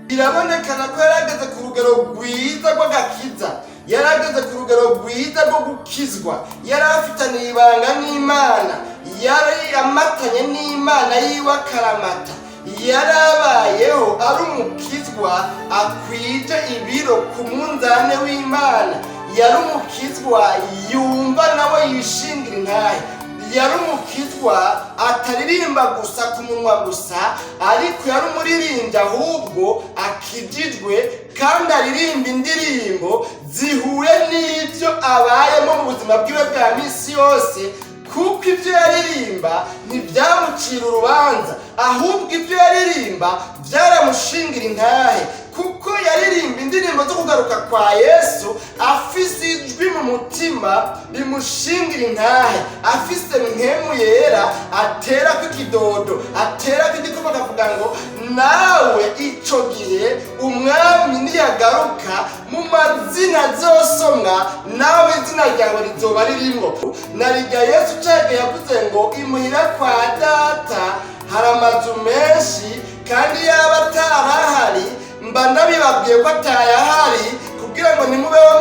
birabonekana ko yarageze ku rugero rwiza rw'agakiza, yarageze ku rugero rwiza rwo gukizwa, yari afitaniye ibanga n'Imana, yari amatanye n'Imana yiwe akaramata, yarabayeho ari umukizwa akwije ibiro ku munzane w'Imana, yari umukizwa yumva nawe yishingira intahe, yari umukizwa ataririmba gusa ku munwa gusa, ariko yari umuririmbyi ahubwo akijijwe kandi aririmba indirimbo zihuye n'ibyo abayemo mu buzima bwiwe bwa misi yose, kuko ibyo yaririmba ntibyamucira urubanza, ahubwo ibyo yaririmba byaramushingira intahe, kuko yaririmba indirimbo zo kugaruka kwa Yesu afise ijwi mu mutima rimushingira intahe, afise mpemu yera atera ku kidodo, atera ku gikoma, akavuga ngo nawe ico gihe umwami niyagaruka mu mazina azosomwa nawe izina ryawe rizoba ririmwo. Narirya Yesu cage yavuze ngo imuhira kwa data hari amazu menshi, kandi yaba atarahari mba ndabibabwiye ko atayahari, kugira ngo nimubeho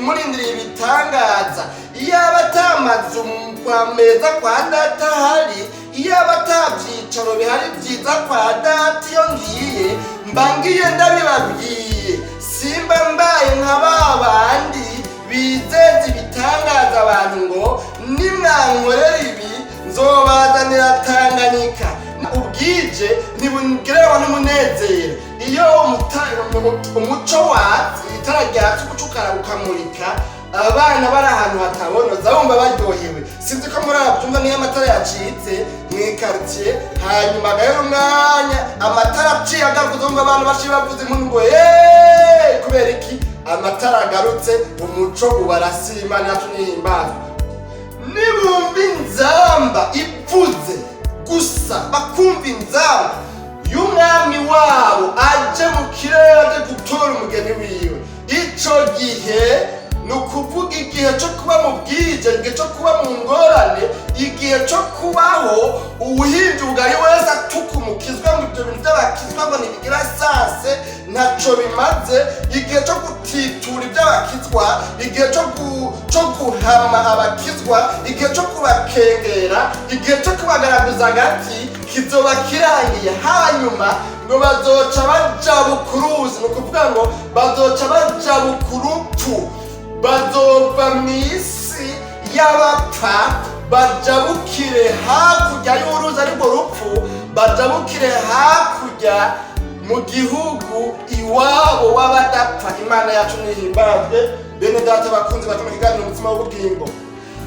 murindiriye ibitangaza. Iyaba atamazu kwa meza kwa data hari, iyaba atabyicaro bihari byiza kwa data iyo ngiye mba ngiye ndabibabwiye, simba mbaye nka babandi bizeza ibitangaza abantu ngo nimwankorera ibi nzobazanira Tanganyika. Ubwije ntibungerewa n'umunezero iyo umuco watsi itara ryatsi ugucukara ukamurika, abana bari ahantu hatabonoza bumva baryohewe. Sinzi ko muri abyumva niyo amatara yacitse mu ikaritiye, hanyuma agahera umwanya amatara aciye agaruka, uzumva abantu baciye bavuze impundu ngo yeee, kubera iki? Amatara agarutse, umuco ubarasima nacu nihimbazwa. Nibumva inzamba ivuze gusa, bakumva inzamba y'umwami wabo aje mu kirere aje gutora umugeni wiwe, ico gihe ni ukuvuga igihe cyo kuba mu bwije, igihe cyo kuba mu ngorane, igihe cyo kubaho ubuhinja ubugari wese atuka umukizwa ngo ibyo bintu by'abakizwa ngo ntibigira sase ntaco bimaze, igihe cyo gutitura iby'abakizwa, igihe cyo guhama abakizwa, igihe cyo kubakengera, igihe cyo kubagaraguza agati kizoba kirangiye. Hanyuma ngo bazoca baja bukuruzi, ni ukuvuga ngo bazoca baja bukurupfu, bazova mw'isi y'abapfa bajabukire hakurya y'uruzi ariko rupfu, bajabukire hakurya mu gihugu iwabo w'abadapfa. Imana yacu nihimbazwe. Bene data bakunzi bacu mu kiganiro umutima w'ubugingo,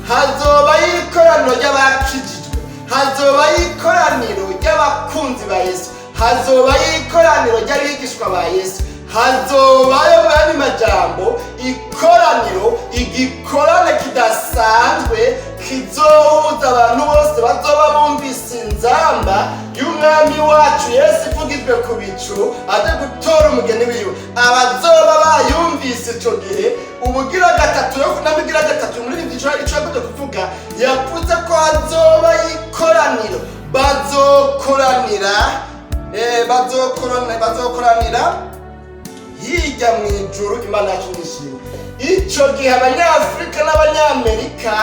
hazobaho ikoraniro ry'abakijijwe, hazobaho ikoraniro ry'abakunzi ba Yesu, hazobaho ikoraniro ry'abigishwa ba Yesu, hazobayo mu yandi majambo ikoraniro, igikorane kidasanzwe kizohuza abantu bose bazoba bumvise inzamba y'umwami wacu Yesu ivugijwe ku bicu aje gutora umugeni wiwe. Abazoba bayumvise ico gihe ubugira gatatu yo kunabigira gatatu muri ico yavuze kuvuga, yavuze ko hazoba ikoraniro, bazokoranira hirya mu ijuru. Imana yacu nishimwe. Ico gihe abanyafurika n'abanyamerika,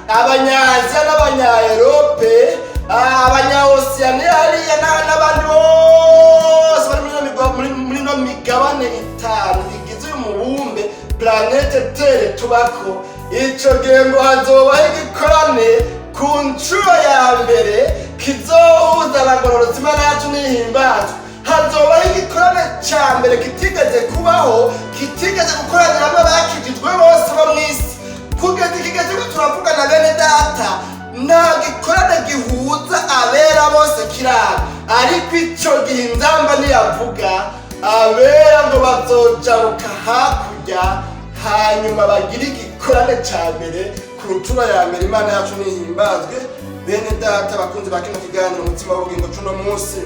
abanyaziya n'abanyaerope, abanyaosiyaniya hariya n'abandi bose bari muri no migabane itanu igize uyu mubumbe planete Terre tubako, ico gihe ngo hazobaho igikorane ku nshuro ya mbere kizohuza abagororotsi. Imana yacu nihimbazwe. Hazobaho igikorane ca mbere kitigeze kubaho, kitigeze gukoraniramo abakijijwe bose bo mw'isi. Kugeza ikigeze ko turavugana bene data, nta gikorane gihuza abera bose kiraba, ariko ico gihe inzamba niyavuga abera ngo bazojabuka hakurya, hanyuma bagira igikorane ca mbere ku nshuro ya mbere. Imana yacu nihimbazwe. Bene data bakunzi ba kino kiganiro umutima w'ubugingo cuno munsi,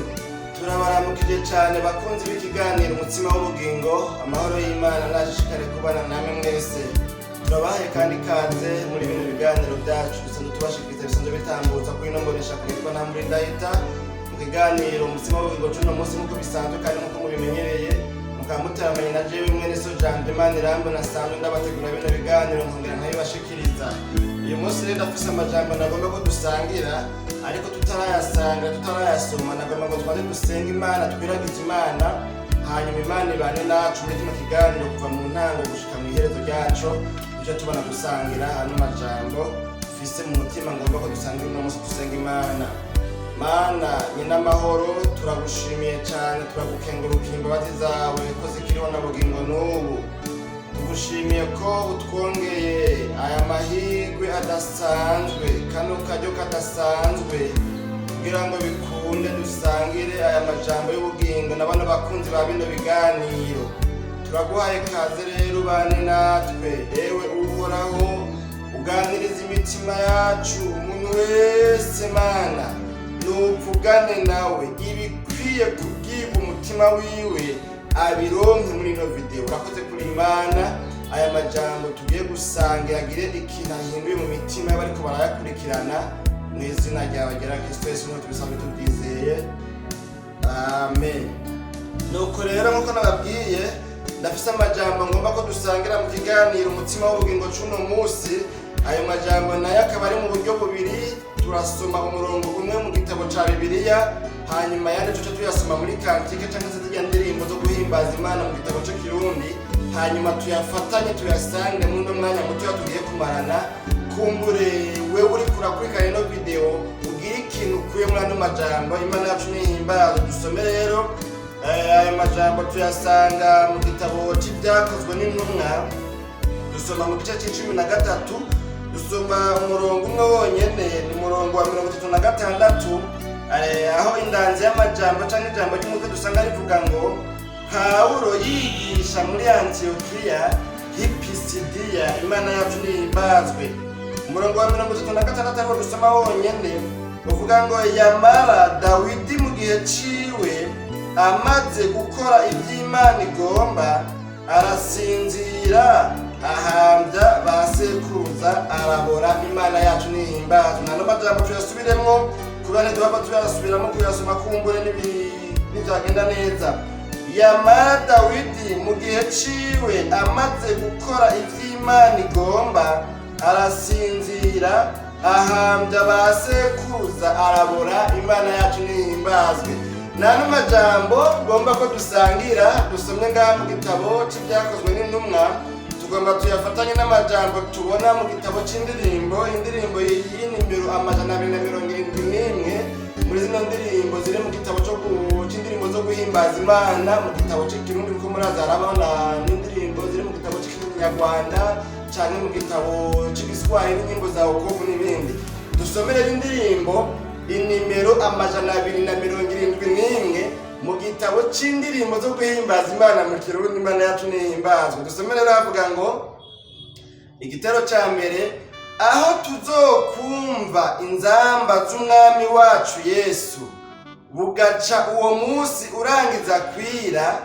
turabaramukije cyane bakunzi b'ikiganiro umutima w'ubugingo. Amahoro y'Imana nashishikare kubana namwe mwese. Turabahaye kandi ikaze muri bino biganiro byacu dusanzwe tubashikiriza bisanzwe bitambutsa kuri ino mbonesha kwitwa Ntamuri Ndahita mu kiganiro umutima w'ubugingo cuno munsi nk'uko bisanzwe kandi nk'uko mubimenyereye. mukamuteramanye na jewe mwene so jambo Imana irambona nasanzwe ndabategura bino biganiro nkongera nkabibashikiriza. Uyu munsi rero ndafise amajambo nagomba ko dusangira, ariko tutarayasoma nagomba ngo twaze dusenga Imana, twiragize Imana, hanyuma Imana ibane nacu muri kino kiganiro kuva mu ntango gushika mu iherezo ryaco, ivyo tubona gusangira hano majambo mfise mu mutima ngomba ko dusangira uno munsi dusenga Imana. Mana nyina amahoro, turagushimiye cyane, turagukenguruka imbabazi zawe ko zikiriho na bugingo n'ubu. Tugushimiye ko utwongeye aya mahirwe adasanzwe, kano karyo kadasanzwe kugira ngo bikunde dusangire aya majambo y'ubugingo na bano bakunzi ba bino biganiro. Turaguhaye kaze rero bane natwe, ewe uhoraho uganiriza imitima yacu, umuntu wese Mana nuvugane nawe ibikwiye kubwirwa umutima wiwe abironke muri ino video. Urakoze kuri Imana, aya majambo tugiye gusangira agire ikintu ahinduye mu mitima y'abariko barayakurikirana, mu izina ryawe ryera Kristo Yesu niho tubisanzwe tubyizeye, amen. Nuko rero nkuko nababwiye, ndafise amajambo ngomba ko dusangira mu kiganiro umutima w'ubugingo c'uno munsi. Ayo majambo nayo akaba ari mu buryo bubiri. Turasoma umurongo umwe mu gitabo ca Bibiliya, hanyuma yandi tuca tuyasoma muri kantike canke se zirya ndirimbo zo guhimbaza Imana mu gitabo c'Ikirundi, hanyuma tuyafatanye tuyasange muri uno mwanya muto tugiye kumarana. Kumbure wewe uri kurakurikirana ino video ugira ikintu ukuye muri ano majambo. Imana yacu nihimbaza. Dusome rero ayo majambo tuyasanga mu gitabo c'Ibyakozwe n'Intumwa, dusoma mu gice c'13, dusoma umurongo umwe wonyene, ni umurongo wa 36, aho indanzi y'amajambo canke ijambo ry'umutwe dusanga rivuga ngo Pawulo yigisha muri Antiokiya y'i Pisidiya. Imana yacu nihimbazwe. Umurongo wa 36 ariho dusoma wonyene uvuga ngo yamara Dawidi mu gihe ciwe amaze gukora ivy'Imana igomba arasinzira, ahambya basekuruza arabora. Imana yacu nihimbazwe. Nano majambo tuyasubiremwo kubane duhava tuyasubiramo kuyasoma kumbure n'ivyagenda neza. Yamara Dawidi mu gihe ciwe amaze gukora ivy'Imana igomba arasinzira, ahambya basekuruza arabora. Imana yacu nihimbazwe. Nano majambo ngomba ko dusangira dusomwe ngaha mu gitabo c'Ibyakozwe n'Intumwa, tugomba tuyafatanye n'amajambo tubona mu gitabo c'indirimbo, indirimbo y'inimbero 271 muri zino ndirimbo ziri mu gitabo c'indirimbo zo guhimbaza Imana mu gitabo c'Ikirundi, kuko muraza harabaho n'indirimbo ziri mu gitabo c'Ikinyarwanda canke mu gitabo c'Igiswahili n'indirimbo za wokovu n'ibindi. Dusomere indirimbo inimero 271 mu gitabo c'indirimbo zo guhimbaza Imana mu Kirundi. Imana yacu nihimbazwe. Dusomere rero avuga ngo igitero ca mbere, aho tuzokumva inzamba z'umwami wacu Yesu, bugaca uwo munsi urangiza kwira,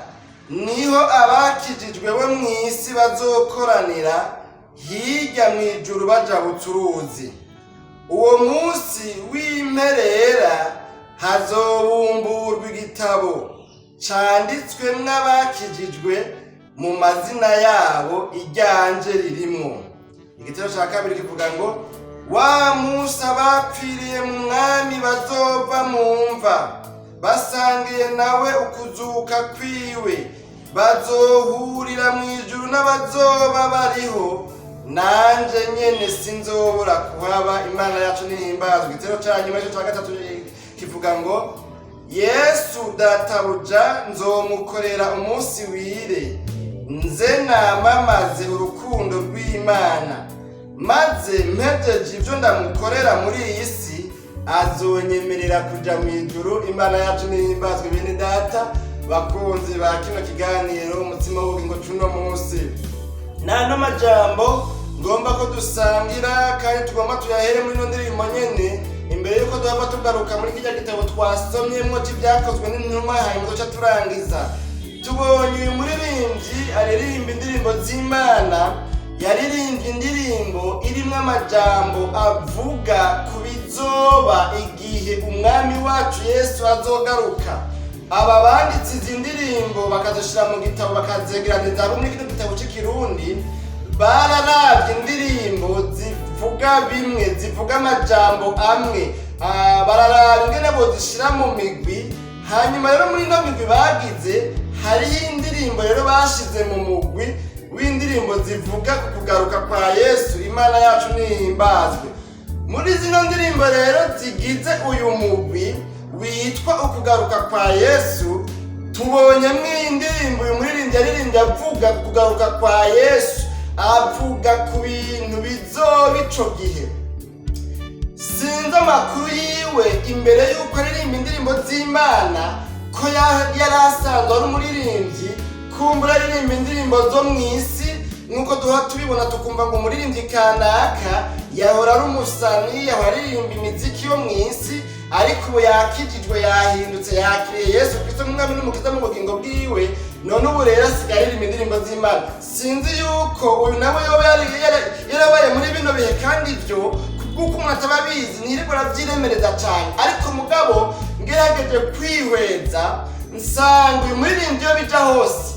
niho abakijijwe bo mw'isi bazokoranira hirya mw'ijuru bajabutse uruzi. Uwo munsi w'imperera hazobumburwa igitabo canditswemwo abakijijwe mu mazina yabo, iryanje ririmwo. Igitero ca kabiri kivuga ngo wa munsi abapfiriye mu mwami bazova mu mva, basangiye nawe ukuzuka kwiwe, bazohurira mw'ijuru n'abazoba bariho, nanje nyene sinzobura kuhaba. Imana yacu nihimbazwe. Igitero ca nyuma ca gatatu kivuga ngo Yesu databuja nzomukorera umunsi wire, nze namamaze urukundo rw'Imana, maze mpejeje ivyo ndamukorera muri iyi si azonyemerera kuja mw'ijuru. Imana yacu nihimbazwe. Bene data bakunzi ba kino kiganiro umutima w'ubugingo c'uno munsi, nano majambo ngomba ko dusangira kandi tugomba tuyahere muri ino ndirimbo nyene, imbere yuko duhava tugaruka muri kirya gitabo twasomyemwo c'Ibyakozwe n'Intumwa, hanyuma duca turangiza. Tubonye uyu muririmbyi aririmba indirimbo z'Imana, yaririmbye indirimbo irimwo amajambo avuga ku bizoba igihe umwami wacu Yesu azogaruka. aba banditse izi ndirimbo bakazishyira mu gitabo bakazegeraniza muri kino gitabo cy'ikirundi, bararavye indirimbo zivuga bimwe, zivuga amajambo amwe, bararaba ingene bozishira mu migwi. Hanyuma rero muri ino migwi bagize hariho indirimbo rero bashize mu mugwi w'indirimbo zivuga ku kugaruka kwa Yesu. Imana yacu nihimbazwe. Muri zino ndirimbo rero zigize uyu mugwi witwa ukugaruka kwa Yesu, tubonyemwo indirimbo uyu muririmbyi yaririmbye avuga ku kugaruka kwa Yesu, avuga ku bintu bizoba ico gihe. Sinzi amakuru yiwe imbere y'uko aririmba indirimbo z'Imana ko yari asanzwe ari umuririmbyi, kumbura aririmba indirimbo zo mw'isi nk'uko duha tubibona tukumva ngo umuririmbyi kanaka yahora ari umusani, yahora aririmba imiziki yo mw'isi, ariko ubu yakijijwe, yahindutse, yakiriye Yesu Kristo nk'umwami n'umukiza mu bugingo bwiwe, none ubu rero asigaye aririmba indirimbo z'Imana. Sinzi yuko uyu nawe yoba yarabaye muri bino bihe, kandi ibyo kuko umuntu ataba abizi ntiriko aravyiremereza cane, ariko mugabo ngerageje kwihweza nsanga uyu muririmbyi iyo bija hose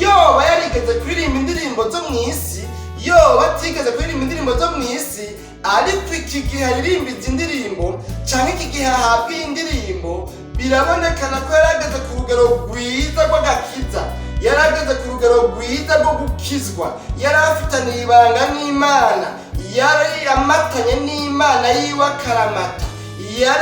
yoba yarigeze kuririmba indirimbo zo mw'isi, yoba atigeze kuririmba indirimbo zo mw'isi, ariko iki gihe aririmba izi ndirimbo canke iki gihe ahabwa iyi ndirimbo, birabonekana ko yarageze ku rugero rwiza rw'agakiza, yarageze ku rugero rwiza rwo gukizwa, yari afitaniye ibanga n'Imana, yari amatanye n'Imana yiwe akaramata,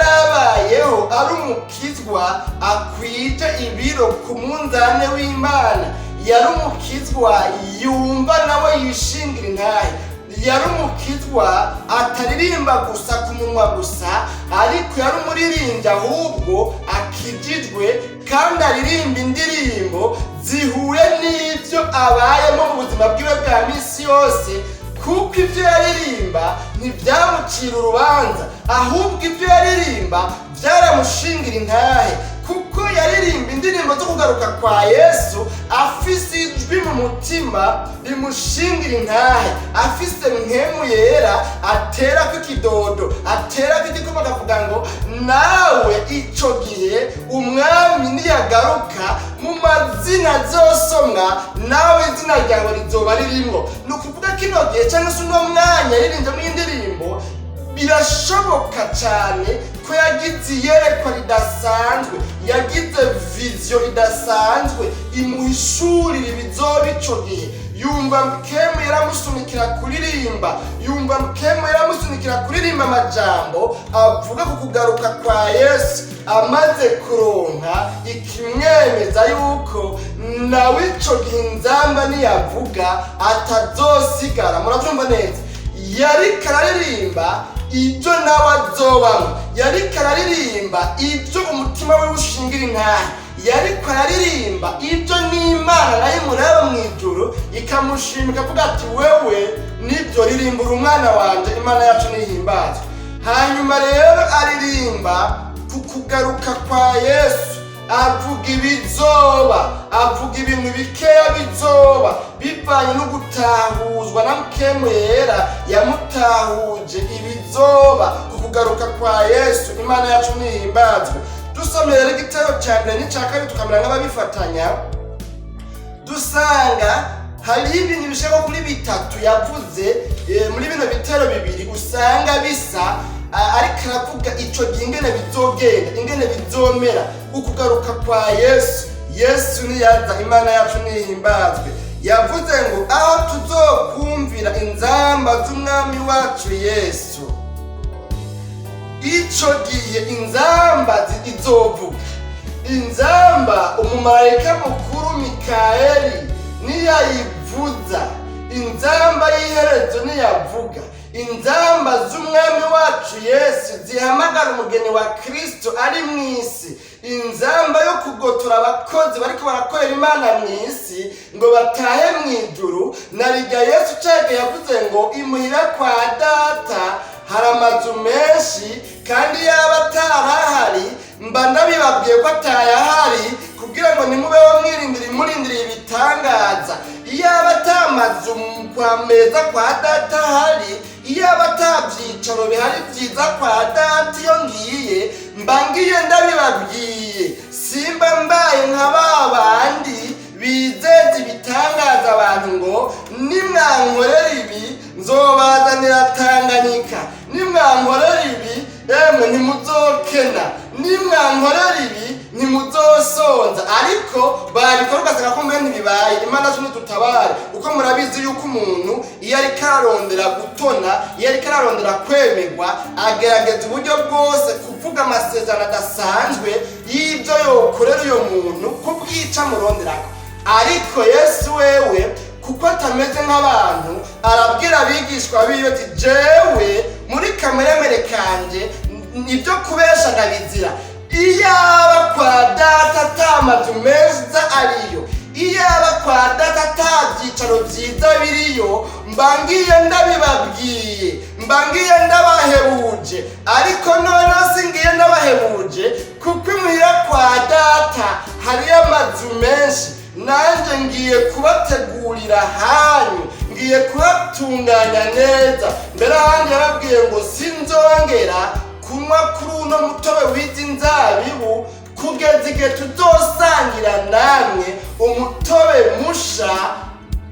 yarabayeho ari umukizwa akwije ibiro ku munzane w'Imana, yari umukizwa yumva nawe yishingira intahe, yari umukizwa ataririmba gusa ku munwa gusa, ariko yari umuririmbyi ahubwo akijijwe, kandi aririmba indirimbo zihuye n'ibyo abayemo mu buzima bwiwe bwa misi yose, kuko ibyo yaririmba ntibyamucira urubanza, ahubwo ibyo yaririmba byaramushingira intahe, kuko yaririmba indirimbo zo kugaruka kwa Yesu afise ijwi mu mutima rimushingira intahe, afise mpwemu yera atera ko ikidodo, atera ko igikoma, akavuga ngo nawe ico gihe umwami niyagaruka mu mazina azosomwa nawe izina ryawe rizoba ririmwo. Ni ukuvuga kino gihe cyangwa se uno mwanya yaririmbye indirimbo, birashoboka cyane ko yagize iyerekwa ridasanzwe, yagize vision idasanzwe imuhishurira ibizoba ico gihe. Yumva mpwemu yaramusunikira kuririmba, yumva mpwemu yaramusunikira kuririmba amajambo avuga ku kugaruka kwa Yesu, amaze kuronka ikimwemeza yuko nawe ico gihe inzamba niyavuga atazosigara. Muravyumva neza, yariko araririmba ibyo nawe azobamwo, yariko araririmba ibyo umutima we ushingira intahe, yariko araririmba ibyo n'Imana nayo imureba mw'ijuru ikamushima ikavuga ati wewe nibyo ririmbura umwana wanje, Imana yacu nihimbazwe. Hanyuma rero aririmba ku kugaruka kwa Yesu, avuga ibizoba, avuga ibintu bikeya bizoba, bivanye no gutahuzwa na mpwemu yera yamutahuje ibizoba ku kugaruka kwa Yesu. Imana yacu nihimbazwe. Dusomye rero igitabo cya mbere n'icya kabiri tukamera nk'ababifatanya, dusanga hariho ibintu bishaka kuri bitatu yavuze muri bino bitero bibiri usanga bisa, ariko aravuga ico gihe ingene bizogenda, ingene bizomera ukugaruka kwa Yesu. Yesu niyaza, Imana yacu nihimbazwe. Yavuze ngo aho tuzokumvira inzamba z'umwami wacu Yesu, ico gihe inzamba izovuga. Inzamba umumarayika mukuru Mikaeli niyayivuza, inzamba y'iherezo niyavuga, inzamba z'umwami wacu Yesu zihamagara umugeni wa Kristo ari mw'isi, inzamba yo kugotora abakozi bariko barakorera Imana mw'isi ngo batahe mw'ijuru. Narirya Yesu cege yavuze ngo imuhira kwa data hari amazu menshi, kandi yaba atarahari mba ndabibabwiye ko atayahari, kugira ngo nimubeho murindiriye ibitangaza. Iyaba atamazu kwa meza kwa data hari, iyaba atabyicaro bihari byiza kwa data iyo ngiye mba ngiye ndabibabwiye. simba mbaye nka ba bandi bizeza ibitangaza abantu ngo nimwankorera ibi nzobazanira Tanganyika, nimwankorera ibi emwe ntimuzokena, nimwankorera ibi ntimuzosonza. Ariko babikora ugasanga ko mbene ntibibaye. Imana zo nitutabare, uko murabizi yuko umuntu iyo ariko ararondera gutona, iyo ariko ararondera kwemerwa, agerageza uburyo bwose kuvuga amasezerano adasanzwe y'ibyo yokorera uyo muntu kubwica muronderako. Ariko Yesu wewe kuko atameze nk'abantu arabwira abigishwa biwe ati jewe muri kameremere kanje nibyo kubesha ndabizira. Iyaba kwa data atamazu meza ariyo, iyaba kwa data atabyicaro byiza biriyo, mbangiye ndabibabwiye, mbangiye ndabahebuje. Ariko noneho singiye ndabahebuje kuko imuhira kwa data hariyo amazu menshi, nanje ngiye kubategurira hanyu, ngiye kuhatunganya neza. Mbere ahandi yarabwiye ngo sinzongera kunywa kuri uno mutobe w'izi nzabibu kugeza igihe tuzosangira namwe umutobe musha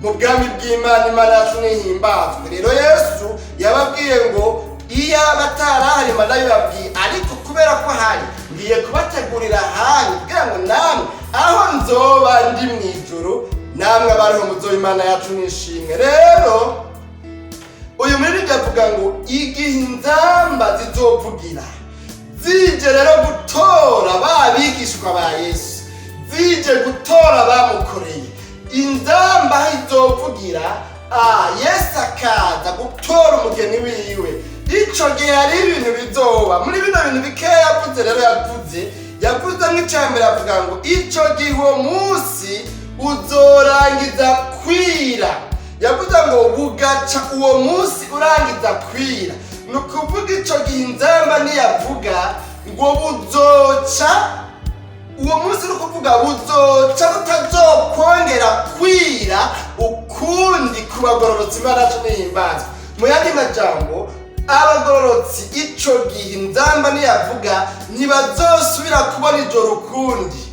mu bwami bw'Imana. Imana yacu nihimbazwe. Rero Yesu yababwiye ngo iyaba atarahari ndabibabwiye, ariko kubera ko ahari ngiye kubategurira hanyu kugira ngo namwe aho nzoba ndi mu ijuru namwe abariho muzoba. Imana yacu nishimwe. Rero uyu muririmbyi avuga ngo igihe inzamba zizovugira zije rero gutora babigishwa ba Yesu, zije gutora bamukoreye, inzamba aho izovugira Yesu akaza gutora umugeni wiwe. Ico gihe hari ibintu bizoba. Muri bino bintu bikeya yavuze rero yavuze nk'icambere avuga ngo ico gihe uwo munsi uzorangiza kwira. Yavuze ngo bugaca uwo munsi urangiza kwira. Nukuvuga ico gihe inzamba niyavuga ngo buzoca uwo munsi, nukuvuga buzoca butazokongera kwira ukundi ku bagororotsi. Imana yacu nihimbazwe. Mu yandi majambo, abagororotsi ico gihe inzamba niyavuga ntibazosubira kubona ijoro ukundi,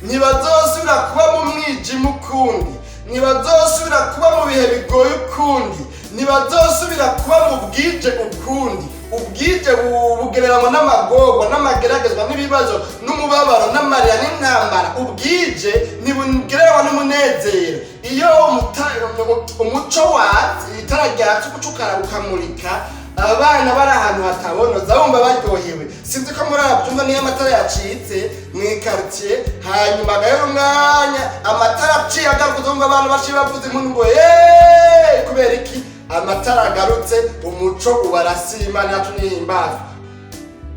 ntibazosubira kuba mu mwijima ukundi, ntibazosubira kuba mu bihe bigoye ukundi, ntibazosubira kuba mu bwije ukundi. Ubwije bugereranywa n'amagorwa n'amageragezwa n'ibibazo n'umubabaro n'amarira n'intambara. Ubwije ntibugereranywa n'umunezero. Iyo umuco watse, itara ryatse ugucukara ukamurika, abana bari ahantu hatabonoza bumva baryohewe. Sinzi ko muri abyumva niyo amatara yacitse mu ikaritiye, hanyuma agahera umwanya amatara aciye agaruka, bumva abantu baciye bavuze impundu ngo yeee. Kubera iki? Amatara agarutse, umuco ubarasiye. Imana yacu nihimbazwe.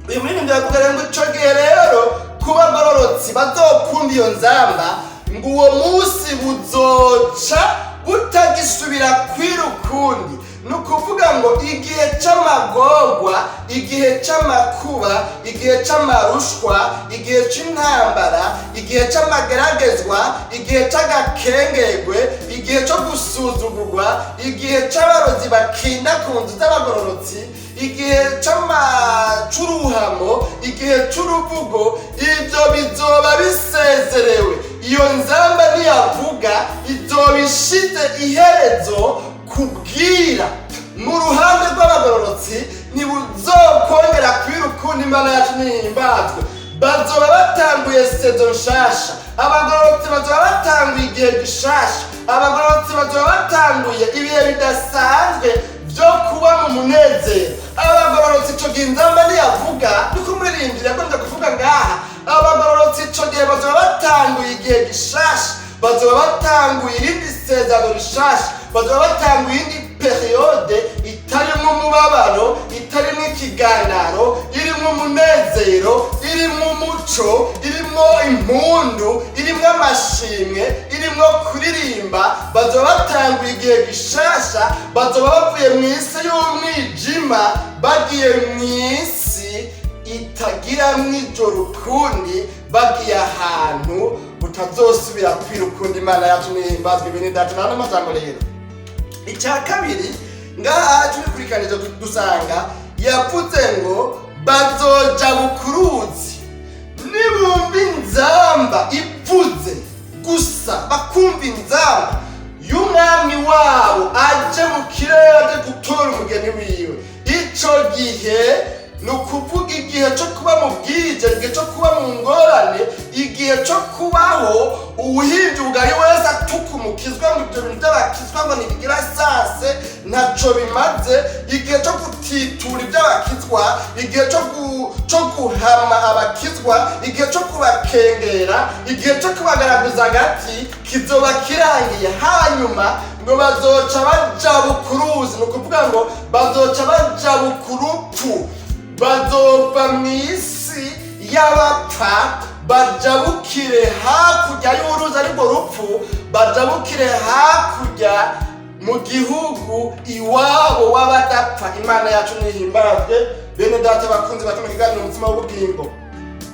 Uyu muririmbyi yavuga ngo ico gihe rero kuba abagororotsi bazokunda iyo nzamba ngo uwo munsi buzoca butagisubira kwira ukundi. Nukuvuga ngo igihe c'amagorwa, igihe c'amakuba, igihe c'amarushwa, igihe c'intambara, igihe c'amageragezwa, igihe c'agakengerwe, igihe co gusuzugurwa, igihe c'abarozi bakinda ku nzu z'abagororotsi, igihe c'uruhamo, igihe c'uruvugo, ivyo bizoba bisezerewe. Iyo nzamba niyavuga izoba ishize iherezo kubwira. Mu ruhande rw'abagororotsi ntibuzokongera kwira ukundi. Imana yacu nihimbazwe. Bazoba batanguye sezo nshasha, abagororotsi bazoba batanguye igihe gishasha, abagororotsi bazoba batanguye ibihe bidasanzwe byo kuba mu munezero. Abagororotsi ico gihe inzamba niyavuga, niko umuririmbyi yakunze kuvuga ngaha, abagororotsi ico gihe bazoba batanguye igihe gishasha, bazoba batanguye irindi sezerano rishasha, bazoba batanguye indi periode itarimwo umubabaro, itarimwo ikiganaro, irimwo umunezero, irimwo umuco, irimwo impundu, irimwo amashimwe, irimwo kuririmba. Bazoba batanguye igihe gishasha, bazoba bavuye mu isi y'umwijima bagiye mu isi itagiramwo ijoro ukundi, bagiye ahantu butazosubira kwira ukundi. Imana yacu nihimbazwe. Ibintu data n'amajambo rero. Icya kabiri ngaha tubikurikanije dusanga yavuze ngo bazoja bukuruzi nibumva inzamba ivuze gusa bakumva inzamba y'umwami wabo aje mu kirere gutora umugeni wiwe, ico gihe ni ukuvuga igihe cyo kuba mu bwije, igihe cyo kuba mu ngorane, igihe cyo kubaho ubuhinja ubugari wese atuka umukizwa ngo ibyo bintu by'abakizwa ngo ntibigira sase ntaco bimaze, igihe cyo gutitura iby'abakizwa, igihe cyo guhama abakizwa, igihe cyo kubakengera, igihe cyo kubagaraguza agati kizoba kirangiye. Hanyuma ngo bazoca baja bukuruzi, ni ukuvuga ngo bazoca baja bukurupfu, bazova mw'isi y'abapfa bajabukire hakurya y'uruzi ariko rupfu, bajabukire hakurya mu gihugu iwabo w'abadapfa. Imana yacu nihimbazwe. Bene data bakunzi bakino kiganiro umutima w'ubugingo,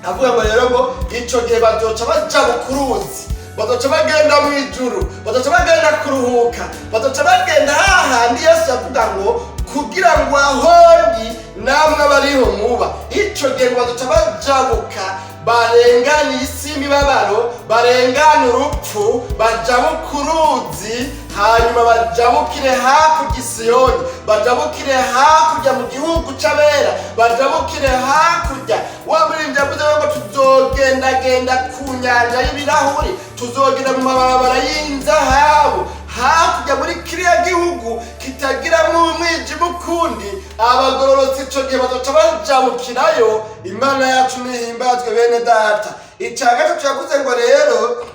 avuga ngo rero ngo ico gihe bazoca baja bukuruzi, bazoca bagenda mw'ijuru, bazoca bagenda kuruhuka, bazoca bagenda hahandi Yesu yavuga ngo kugira ngo ahondi namwe bariho muba. Ico gihe bazoca bajabuka barengana isi y'imibabaro, barengana urupfu, bajabuka uruzi, hanyuma bajabukire hakurya i Siyoni, bajabukire hakurya mu gihugu c'abera, bajabukire hakurya. Wa muririmbyi yavuze ngo tuzogendagenda ku nyanja y'ibirahuri, tuzogenda mu mabarabara y'inzahabu hakurya muri kiriya gihugu kitagiramwo umwijima ukundi. Abagororotsi ico gihe bazoca bajabukirayo. Imana yacu nihimbazwe bene data. Ica gatatu yavuze ngo rero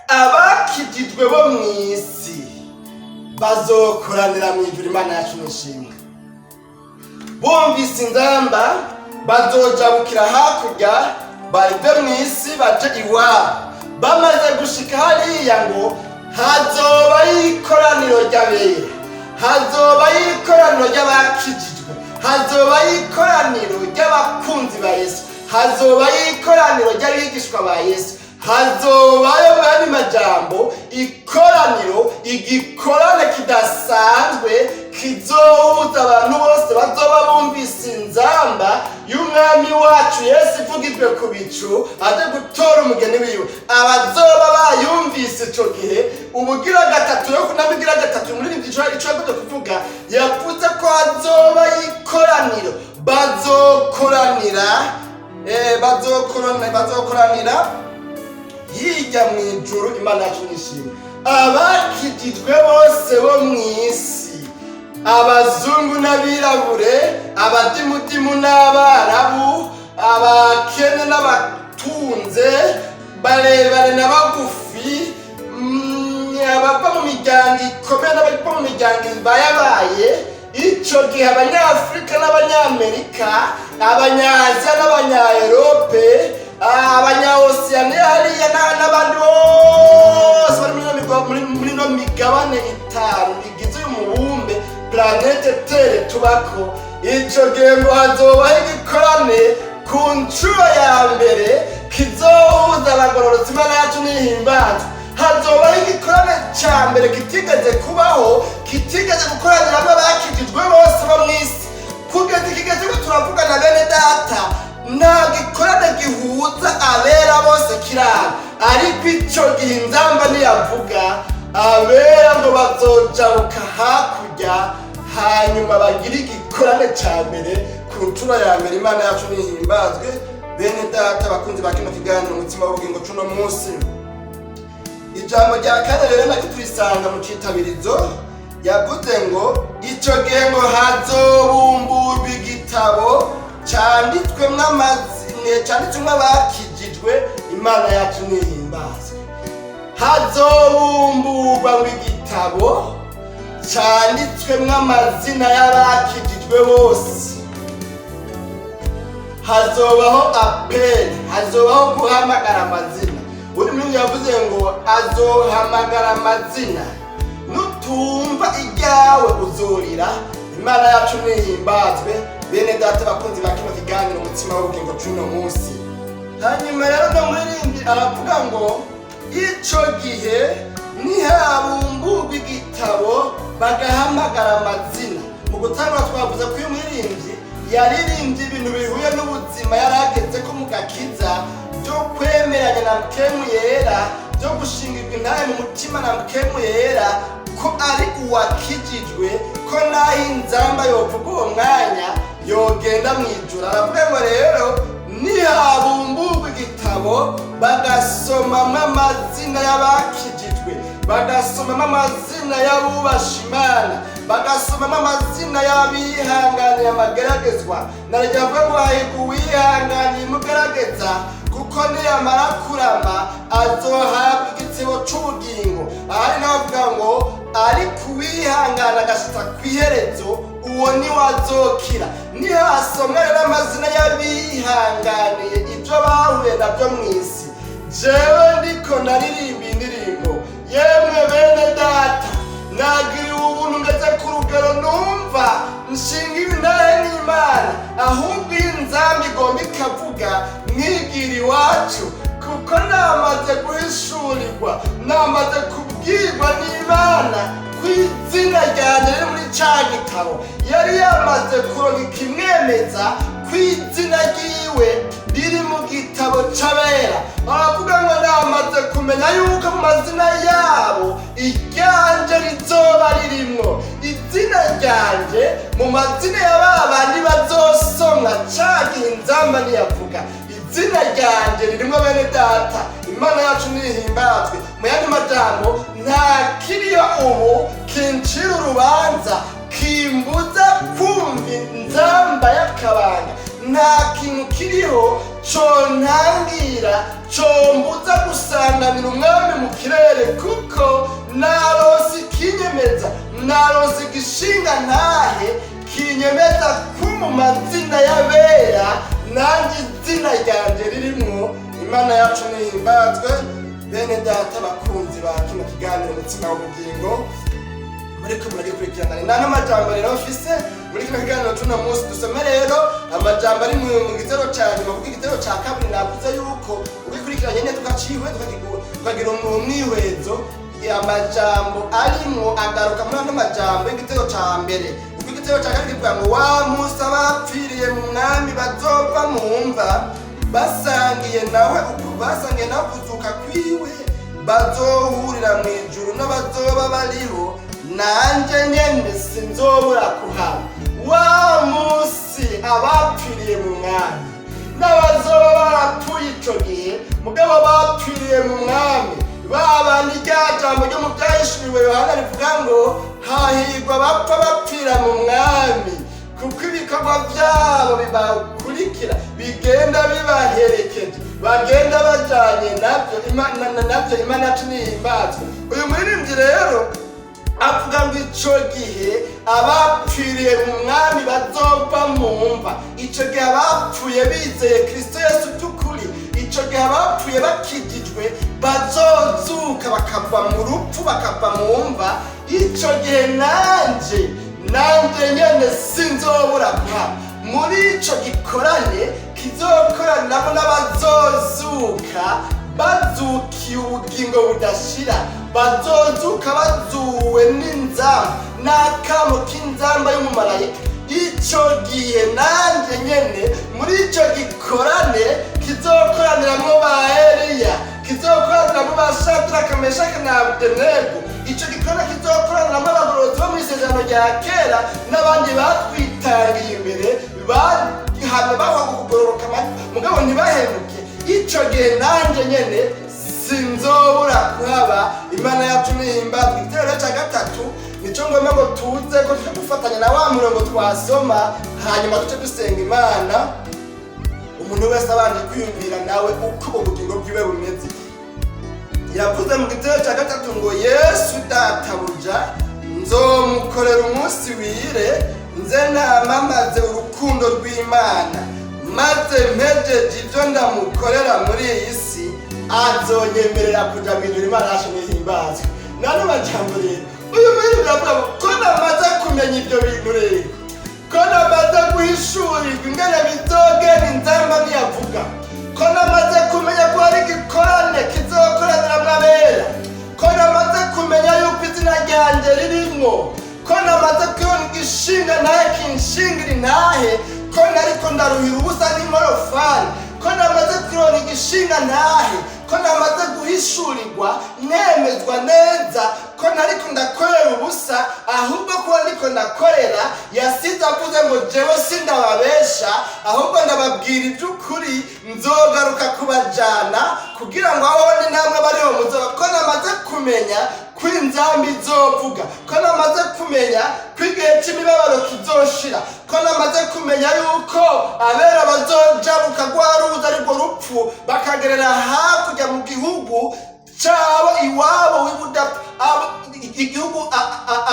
abakijijwe bo mw'isi bazokoranira mw'ijuru. Imana yacu nishimwe. Bumvise inzamba bazojabukira hakurya bave mw'isi baje iwabo. Bamaze gushika hariya ngo hazoba ikoraniro ry'abera, hazoba ikoraniro ry'abakijijwe, hazoba ikoraniro ry'abakunzi ba Yesu, hazoba ikoraniro ry'abigishwa ba Yesu, hazobayo bari majambo ikoraniro, igikorane kidasanzwe kizohuza abantu bose bazoba bumvise inzamba y'umwami wacu Yesu ivugijwe ku bicu aje gutora umugeni wiwe. Abazoba bayumvise ico gihe ubugira gatatu yo kunabigira gatatu muri ico yavuze kuvuga, yavuze ko hazoba ikoraniro, bazokoranira hirya mw'ijuru. Imana yacu nishimwe. Abakijijwe bose bo mw'isi, abazungu n'abirabure, abadimudimu n'abarabu, abakene n'abatunze, barebare n'abagufi, abava mu miryango ikomeye n'abava mu miryango ibayabaye. Ico gihe abanyafurika n'abanyamerika, abanyaziya n'abanyaerope, abanya-Oceania hariya n'abandi bose bari muri no migabane itanu igize uyu mubumbe planete Terre tubako. Ico gihe ngo hazobaho igikorane ku ncuro ya mbere kizohuza abagororotsi. Imana yacu nihimbazwe. Hazobaho igikorane ca mbere kitigeze kubaho, kitigeze gukoraniramwo abakijijwe bose bo mw'isi. Kugeza ikigeze ko turavugana bene data, nta gikorane gihuza abera bose kiraba. Ariko ico gihe inzamba niyavuga, abera ngo bazojabuka hakurya, hanyuma bagira igikorane ca mbere ku ncuro ya mbere. Imana yacu nihimbazwe. Bene data bakunzi ba kino kiganiro umutima w'ubugingo cuno munsi, ijambo rya kane rero nako turisanga mu citabirizo. Yavuze ngo ico gihe ngo hazobumburwa igitabo canditswemwo amazina, canditswemwo abakijijwe. Imana yacu nihimbazwe. Hazobumburwa ngo igitabo canditswemwo amazina y'abakijijwe bose. Hazobaho apeli, hazobaho guhamagara amazina. Uri muri yavuze ngo azohamagara amazina, nutumva iryawe uzorira. Imana yacu nihimbazwe. Bene data bakunzi ba kino kiganiro umutima w'ubugingo cuno munsi. Hanyuma rero no muririmbyi aravuga ngo ico gihe nihabumburwa igitabo bagahamagara amazina. Mu gutangura twavuze ko uyu muririmbyi yaririmbye ibintu bihuye n'ubuzima yarageze ko mu gakiza byo kwemeranya na mpwemu yera, byo gushingirwa intahe mu mutima na mpwemu yera ko ari uwakijijwe, ko naho inzamba yovuga uwo mwanya yogenda mu ijuru. Aravuga ngo rero nihabumburwa igitabo bagasomamo amazina y'abakijijwe, bagasomamo amazina y'abubasha Imana, bagasomamo amazina y'abihanganiye amageragezwa, narajya avuga ngo hahirwa uwihanganiye umugerageza, kuko niyamara kurama azohabwa igitebo c'ubugingo. Ahari navuga ngo ariko uwihangana agashitsa kw'iherezo, uwo niwe azokira. Nihasomwa rero amazina y'abihanganiye ibyo bahuye nabyo mw'isi, jewe ndiko naririmba indirimbo, yemwe bene data nagiriwe ubuntu ngeze ku rugero numva nshingiwe intahe n'Imana, ahubwo inzamba igomba ikavuga mwigira iwacu, kuko namaze guhishurirwa, namaze kubwirwa n'Imana ko izina ryanjye riri muri ca gitabo. Yari yamaze kuronka ikimwemeza ko izina ryiwe riri mu gitabo c'abera. Aravuga ngo namaze kumenya yuko mu mazina yabo iryanje rizoba ririmwo. Izina ryanje mu mazina ya babandi bazosomwa ca gihe inzamba niyavuga. Izina ryanje ririmwo bene data, Imana yacu nihimbazwe. Mu yandi majambo, nta kiriyo ubu kincira urubanza kimbuza kumva inzamba y'akabanga, nta kintu kiriho contangira combuza gusanganira umwami mu kirere, kuko narose ikinyemeza, narose igishinga ntahe kinyemeza ko mu mazina y'abera nanjye izina ryanje ririmwo. Imana yacu nihimbazwe. Bene data bakunzi ba kino kiganiro umutima w'ubugingo, muriko muragikurikirana. Ni n'amajambo rero mfise muri kino kiganiro tuno munsi. Dusome rero amajambo ari mu gitero ca nyuma, kuko igitero ca kabiri navuze yuko ugikurikiranye neza tugaciwe tukagira umwihwezo, amajambo arimwo agaruka muri ano majambo y'igitero ca mbere. Kuko igitero ca kabiri kivuga ngo wa Musa abapfiriye mu mwami bazova mu mva, basangiye nawe kuzuka kwiwe, bazohurira mu ijuru n'abazoba bariho, nanje nyene sinzobura kuhaba. Wa musi abapfiriye mu mwami n'abazoba barapfuye ico gihe, mugabo bapfiriye mu mwami, babandi rya jambo ryo mu vyahishuriwe Yohana rivuga ngo hahirwa bapfa bapfira mu mwami, kuko ibikorwa vyabo bibakurikira bigenda bibaherekeje, bagenda bajanye navyo. Imana yacu nihimbazwe. Uyu muririmbyi rero avuga ngo ico gihe abapfiriye mu mwami bazova mu mva, ico gihe abapfuye bizeye Kristo Yesu by'ukuri, ico gihe abapfuye bakijijwe bazozuka bakava mu rupfu, bakava mu mva. Ico gihe nanje nyene sinzobura kuhaba. Muri ico gikorane kizokoranamo n'abazozuka bazukiye ubugingo budashira, bazozuka bazuwe n'inzamba, n'akamo k'inzamba y'umumarayika. Ico gihe nanje nyene muri ico gikorane kizokoraniramwo ba Eliya, kizokoraniramwo ba Shadraka, Meshaki na Abedenego. Ico gikorane kizokoraniramwo abagororotsi bo mw'isezerano rya kera n'abandi batwitangiye imbere, bahamye bahanga kugororoka mugabo ntibahemuke. Ico gihe nanje nyene sinzobura kuhaba. Imana yacu nihimbazwe. Igitero ca gatatu nico ngomba ngo tuze ko tuje gufatanya na wa murongo twasoma, hanyuma duce dusenga Imana. Umuntu wese abanje kwiyumvira nawe uko ubugingo bwiwe bumeze. Yavuze mu gitero ca gatatu ngo Yesu databuja nzomukorera umunsi wire, nze namamaze urukundo rw'Imana, maze mpejeje ibyo ndamukorera muri iyi si azonyemerera kuja mw'ijuru. Imana yacu nihimbazwe. Nano majambo rero uyu muririmbyi avuga ko namaze kumenya ibyo bintu rero, ko namaze guhishurirwa ingene bizogenda inzamba niyavuga, ko namaze kumenya ko hari igikorane kizokoraniramwo abera, ko namaze kumenya yuko izina ryanje ririmwo, ko namaze kubona igishinga ntahe kinshingira intahe, ko nariko ndaruhira ubusa n'inkorofani, ko namaze kuronka igishinga ntahe, ko namaze guhishurirwa nemezwa neza ko ntariko ndakorera ubusa, ahubwo ko ndiko ndakorera yasize avuze ngo jewe sindababesha, ahubwo ndababwira iby'ukuri, nzogaruka kubajana kugira ngo aho ndi namwe bariho muzoba. Ko namaze kumenya ko inzamba izovuga, ko namaze kumenya ko igihe cy'imibabaro kizoshira, ko namaze kumenya yuko abera bazojabuka rwa ruzi arirwo rupfu bakagerera hakurya mu gihugu cyabo iwabo w'ibudapfa, igihugu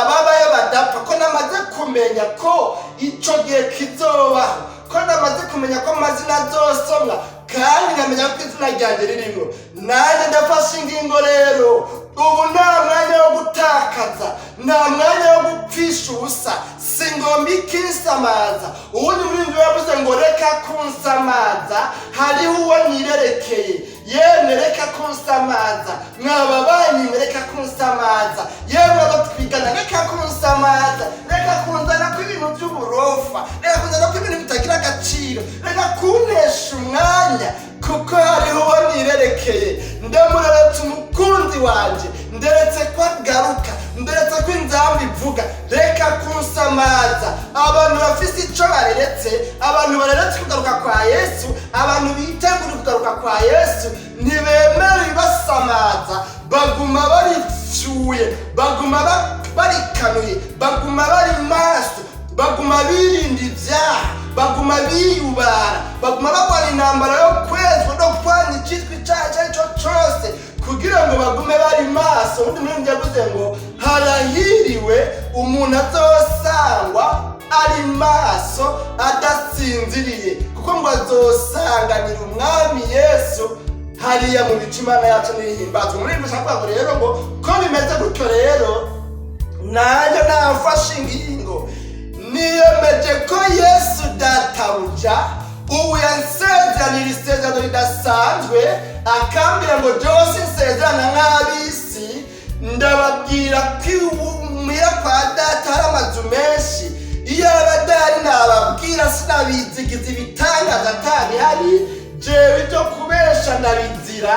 ababayo badapfa. Ko namaze kumenya ko ico gihe kizobaho, ko namaze kumenya ko amazina azosomwa kandi nkamenya ko izina ryanjye ririmo. Nanjye ndafashe ingingo rero, ubu nta mwanya wo gutakaza, nta mwanya wo gupfisha ubusa, singomba ikinsamaza. Uwundi muri mwe yavuze ngo reka kunsamaza, hariho uwo nirerekeye, yemwe reka kunsamaza, mwaba banyi reka kunsamaza, yemwe batwigana reka kunsamaza, reka kunzana ko ibintu by'uburofa, reka kunzana ko ibintu bitagira agaciro, reka kuntesha umwanya, kuko hariho uwo nirerekeye. Ndamureretse umukunzi wanje, nderetse ko agaruka, nderetse ko inzamba ivuga. Reka kunsamaza. Abantu bafise ico bareretse, abantu bareretse kugaruka kwa Yesu, abantu bitegura kugaruka kwa Yesu, ntibemera ibasamaza, baguma baricyuye, baguma barikanuye, baguma bari maso, baguma birinda ibyaha, baguma biyubara, baguma barwana intambara yo kwezwa no kwanya icyitwa icyaha icyo ari cyo cyose kugira ngo bagume bari maso. Undi muri yavuze ngo harahiriwe umuntu azosangwa ari maso adasinziriye, kuko ngo azosanganira umwami Yesu hariya mu bice Imana yacu nihimbazwa. Muri ibi nshaka rero ngo ko bimeze gutyo rero, nanjye nafashe ingingo, niyemeje ko Yesu databuja ubu yansezeranyira isezerano ridasanzwe, akambwira ngo byose nsezerana nk'ab'isi. Ndababwira ko muhira kwa data hari amazu menshi, iyo abadahari nababwira sinabizigiza ibitangaza atabihari, jewe ibyo kubesha ndabizira,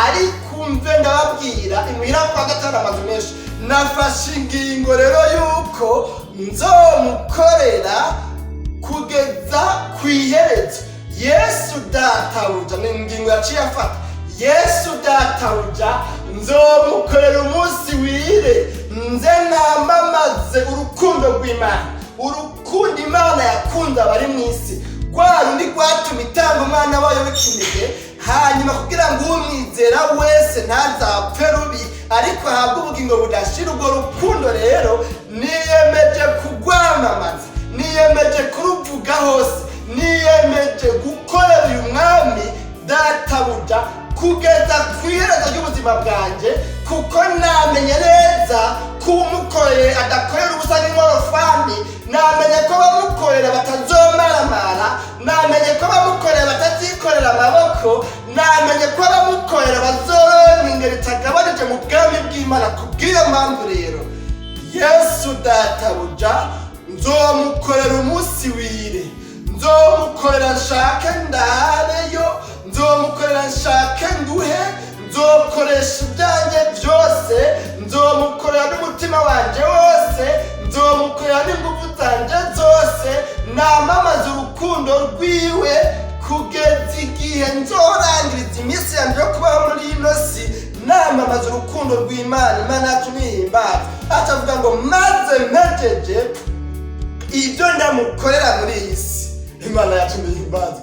ariko umve ndababwira imuhira kwa data hari amazu menshi. Nafashe ingingo rero yuko nzomukorera kugeza ku iherezo. Yesu databuja ni ingingo yaciye afata. Yesu databuja nzomukorera umunsi wire, nze namamaze urukundo rw'Imana, urukundo Imana yakunze abari mu isi, rwa rundi rwatuma itanga umwana wayo w'ikinege, hanyuma kugira ngo umwizera wese ntazapfe rubi ariko ahabwe ubugingo budashira. Urwo rukundo rero niyemeje kurwamamaza, niyemeje kuruvuga hose, niyemeje gukorera uyu mwami databuja kugeza ku iherezo ry'ubuzima bwanjye, kuko namenye neza ko umukoreye adakorera ubusa n'inkorofani. Namenye ko bamukorera batazomaramara, namenye ko bamukorera batazikorera amaboko, namenye ko bamukorera bazoronka ingeri itagabanije mu bwami bw'Imana. Kubw'iyo mpamvu rero Yesu databuja nzomukorera umunsi wire, nzomukorera nshake ndahareyo, nzomukorera nshake nduhe, nzokoresha ibyanjye byose, nzomukorera n'umutima wanje wose, nzomukorera n'ingufu zanje zose, namamaza urukundo rwiwe kugeza igihe nzorangiriza iminsi yanjye yo kubaho muri ino si, namamaza urukundo rw'Imana. Imana yacu nihimbaza. Atavuga ngo maze mpejeje ibyo ndamukorera muri iyi si. Imana yacu nihimbaza.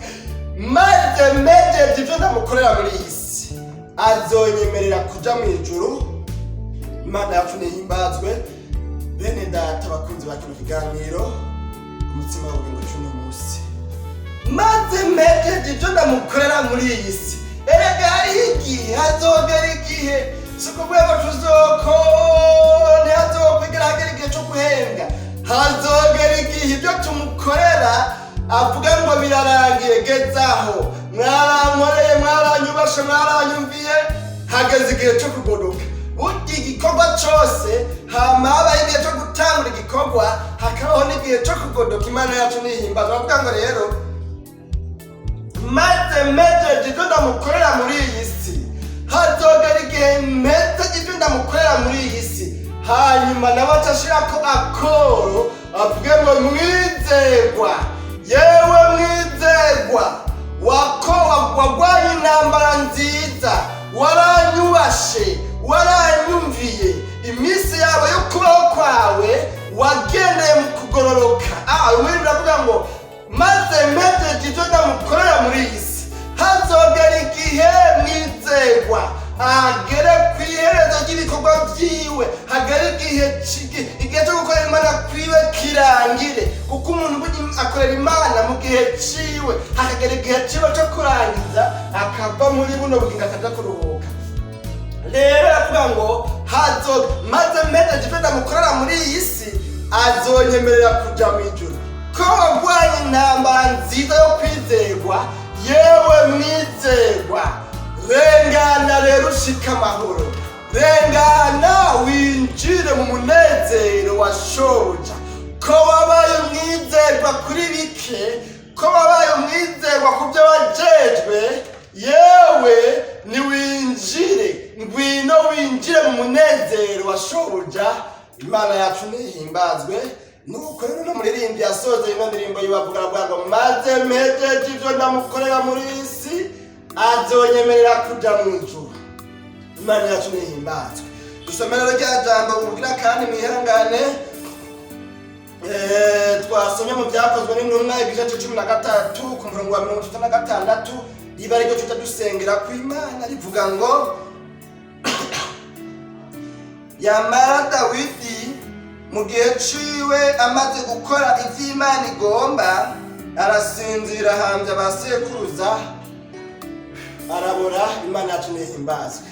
Maze mpejeje ibyo ndamukorera muri iyi si, azonyemerera kuja mu ijuru. Imana yacu nihimbazwe. Bene data bakunzi ba kino kiganiro, umutima w'ubugingo cy'uno munsi, maze mpejeje ibyo ndamukorera muri iyi si. Erega hariho igihe, hazogera igihe, si ukuvuga ngo tuzokone, hazokwigera hagera igihe cyo guhembwa, hazogera igihe ibyo tumukorera avuga ngo birarangiye, gezaho, mwarankoreye, mwaranyubashe, mwaranyumviye, hageze igihe cyo kugodoka. Burya igikorwa cyose hama habaho igihe cyo gutangura igikorwa, hakabaho n'igihe cyo kugodoka. Imana yacu nihimbaza. Bavuga ngo rero maze mpejeje ibyo ndamukorera muri iyi si, hazogera igihe mpeze ibyo ndamukorera muri iyi si, hanyuma nawe acashirako akoro avuge ngo mwizerwa, yewe mwizerwa wagwanye intambara nziza, waranyubashe, waranyumviye, iminsi yawe yo kubaho kwawe wagendeye mu kugororoka. Ubundi uravuga ngo maze mpejeje ibyo ndamukorera muri iyi si, hazogera igihe mwizerwa agere ku iherezo ry'ibikorwa byiwe, hagere igihe cyo gukorera Imana kwiwe kirangire, kuko umuntu akorera Imana mu gihe ciwe, hakagera igihe ciwe cyo kurangiza akava muri buno bugingo akaja kuruhuka. Rero aravuga ngo maze mpejeje ibyo ndamukorera muri iyi si, azonyemerera kuja mu ijuru. Ko wagwanye intambara nziza yo kwizerwa, yewe mwizerwa, rengana rero ushika amahoro, rengana winjire mu munezero wa shobuja. Ko wabaye umwizerwa kuri bike, ko wabaye umwizerwa ku byo wajejwe, yewe niwinjire, ngwino winjire mu munezero wa shobuja. Imana yacu nihimbazwe. Nuko rero n'umuririmbyi yasoze ino ndirimbo yibavuga ngo maze mpejeje ibyo ndamukorera muri iyi si, azonyemerera kuja mu ijuru. Imana yacu nihimbazwe. Dusomera rya jambo ubwira kandi mwihangane, twasomye mu byakozwe n'intumwa igice cya 13 ku murongo wa 36, riba ariko tuta dusengera ku Imana rivuga ngo yamara Dawidi mu gihe ciwe amaze gukora ivy'Imana igomba, arasinzira hanze abasekuruza, arabora. Imana yacu nihimbazwe.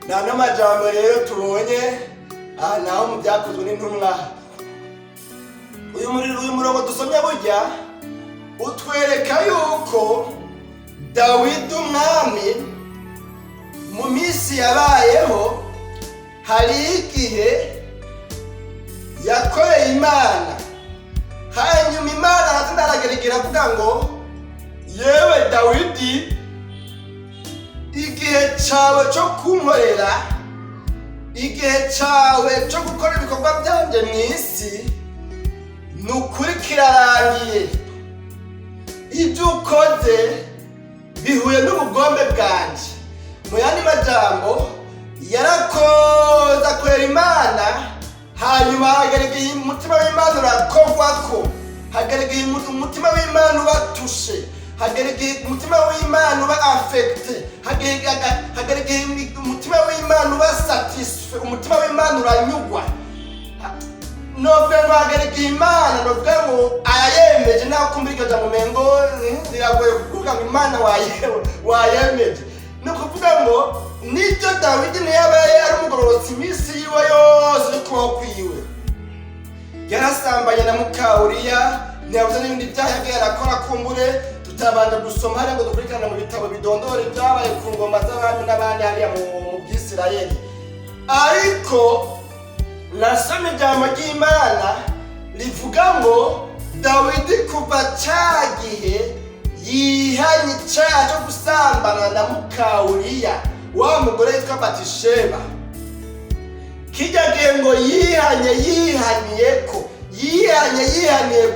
Nano majambo rero tubonye naho mu byakozwe n'intumwa, uyu murongo dusomye burya utwereka yuko Dawidi umwami mu minsi yabayeho hari igihe yakoreye Imana, hanyuma Imana arageragera avuga ngo yewe Dawidi, igihe cawe cyo kunkorera, igihe cawe cyo gukora ibikorwa byanje mu isi nukuri kirarangiye. Ibyo ukoze bihuye n'ubugombe bwanje. Mu yandi majambo, yarakoze akorera Imana, hanyuma hagaragaye umutima w'Imana urakogwako, hagaragaye umutima w'Imana ubatushe, hagaragaye umutima w'Imana uba affecte, hagaragaye umutima w'Imana uba satisfait, umutima w'Imana uranyugwa. Novuga ngo hagaragaye Imana, novuga ngo ayayemeje, naho kumbirika mu mengo biragoye kuvuga ngo Imana wayemeje. No kuvuga ngo nibyo Dawidi yabaye ari umugororotsi iminsi yiwe yose yo kubaho kwiwe. Yarasambanye na Mukawuriya, ntiyabuze n'ibindi byaha yagiye arakora kumbure tutabanje gusoma hariya ngo dukurikirane mu bitabo bidondora ibyabaye ku ngoma z'abami n'abandi hariya mu Bwisirayeli. Ariko nasomye ijambo ry'Imana rivuga ngo Dawidi kuva cya gihe yihanye icyaha cyo gusambana na Mukawuriya, wa mugore yitwa Batisheba. Kijya gihe ngo yihaniye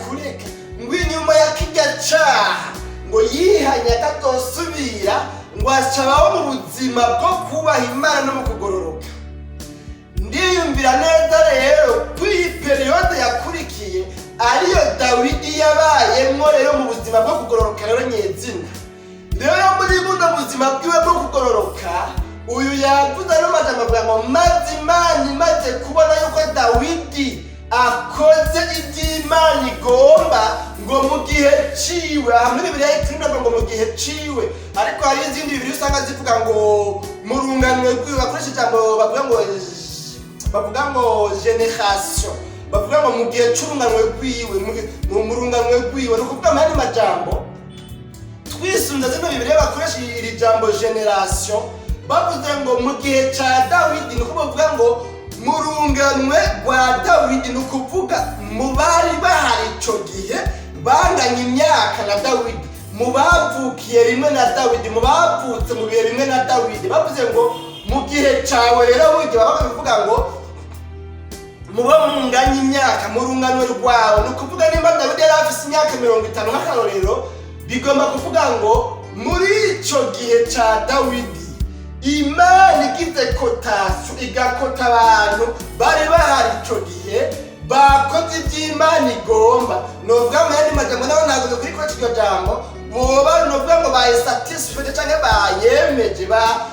kureka, ngo inyuma ya kijya cyaha ngo yihanye atatosubira, ngo acabaho mu buzima bwo kubaha Imana no mu kugororoka. Ndiyumvira neza rero ko iyi periyode yakurikiye ariyo Dawidi yabayemo rero mu buzima bwo kugororoka rero nyezina. Rero muri buno buzima bwiwe bwo kugororoka, uyu yavuze n'amajambo avuga ngo maze Imana imaze kubona yuko Dawidi akoze iby'Imana igomba, ngo mu gihe ciwe, hamwe Bibiliya yitwa ngo mu gihe ciwe, ariko hari izindi Bibiliya usanga zivuga ngo mu runganwe rwiwe, bakoresha ijambo bavuga ngo generation, bavuga ngo mu gihe c'urunganwe rwiwe, mu runganwe rwiwe. Ni ukuvuga amandi majambo twisunze zino Bibiliya bakoresha iri jambo generation, bavuze ngo mu gihe ca Dawidi, ni ukuvuga ngo mu runganwe rwa Dawidi, ni ukuvuga mu bari bahari ico gihe banganya imyaka na Dawidi, mu bavukiye rimwe na Dawidi, mu bavutse mu bihe bimwe na Dawidi, bavuze ngo mu gihe cawe rero burya baba bavuga ngo muba munganya imyaka mu rungano rwawe. Ni ukuvuga nimba Dawidi yari afise imyaka 50 nk'akarorero, bigomba kuvuga ngo muri ico gihe ca Dawidi Imana igize kotasyo igakota abantu bari bahari ico gihe bakoze ivy'Imana igomba. Novuga mu yandi majambo naho ntago kuri ko iryo jambo boba novuga ngo baye satisfied canke bayemeje